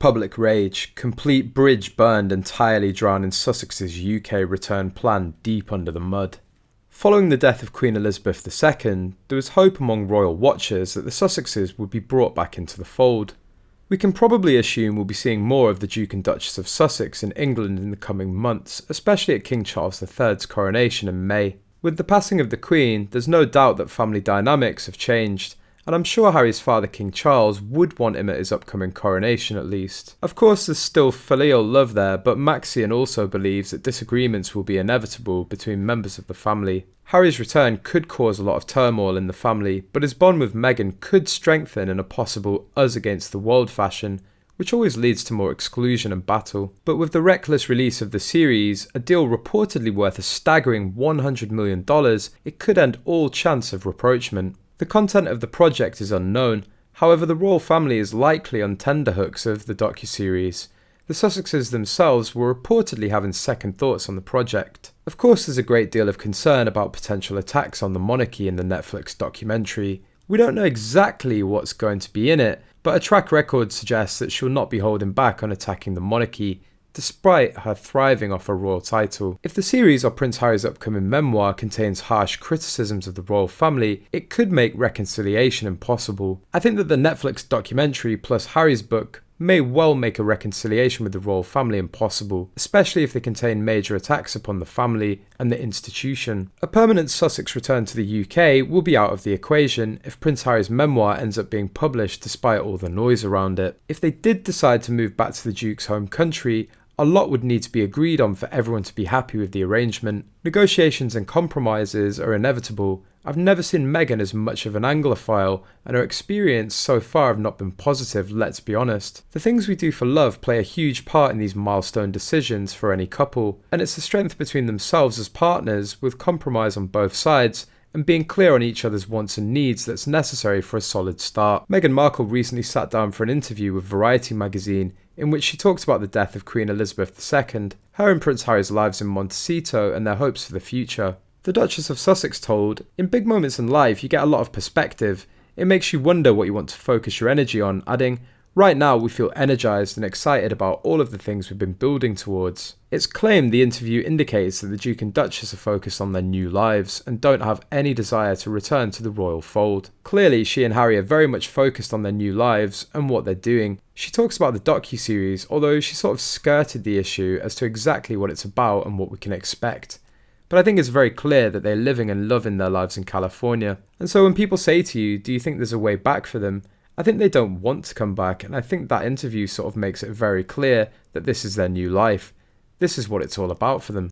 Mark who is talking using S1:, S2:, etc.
S1: Public rage, complete bridge burned entirely drowning Sussex's UK return plan deep under the mud. Following the death of Queen Elizabeth II, there was hope among royal watchers that the Sussexes would be brought back into the fold. We can probably assume we'll be seeing more of the Duke and Duchess of Sussex in England in the coming months, especially at King Charles III's coronation in May. With the passing of the Queen, there's no doubt that family dynamics have changed, and I'm sure Harry's father King Charles would want him at his upcoming coronation at least. Of course there's still filial love there, but Maxian also believes that disagreements will be inevitable between members of the family. Harry's return could cause a lot of turmoil in the family, but his bond with Meghan could strengthen in a possible us against the world fashion, which always leads to more exclusion and battle. But with the reckless release of the series, a deal reportedly worth a staggering $100 million, it could end all chance of rapprochement. The content of the project is unknown, however the royal family is likely on tenterhooks of the docuseries. The Sussexes themselves were reportedly having second thoughts on the project. Of course there's a great deal of concern about potential attacks on the monarchy in the Netflix documentary. We don't know exactly what's going to be in it, but a track record suggests that she'll not be holding back on attacking the monarchy, despite her thriving off a royal title. If the series or Prince Harry's upcoming memoir contains harsh criticisms of the royal family, it could make reconciliation impossible. I think that the Netflix documentary plus Harry's book may well make a reconciliation with the royal family impossible, especially if they contain major attacks upon the family and the institution. A permanent Sussex return to the UK will be out of the equation if Prince Harry's memoir ends up being published despite all the noise around it. If they did decide to move back to the Duke's home country, a lot would need to be agreed on for everyone to be happy with the arrangement. Negotiations and compromises are inevitable. I've never seen Meghan as much of an Anglophile, and her experience so far have not been positive, let's be honest. The things we do for love play a huge part in these milestone decisions for any couple, and it's the strength between themselves as partners, with compromise on both sides, and being clear on each other's wants and needs that's necessary for a solid start. Meghan Markle recently sat down for an interview with Variety magazine, in which she talked about the death of Queen Elizabeth II, her and Prince Harry's lives in Montecito, and their hopes for the future. The Duchess of Sussex told, "In big moments in life you get a lot of perspective. It makes you wonder what you want to focus your energy on," adding, "Right now we feel energized and excited about all of the things we've been building towards." It's claimed the interview indicates that the Duke and Duchess are focused on their new lives and don't have any desire to return to the royal fold. Clearly she and Harry are very much focused on their new lives and what they're doing. She talks about the docuseries, although she sort of skirted the issue as to exactly what it's about and what we can expect. But I think it's very clear that they're living and loving their lives in California. And so when people say to you, do you think there's a way back for them? I think they don't want to come back, and I think that interview sort of makes it very clear that this is their new life. This is what it's all about for them.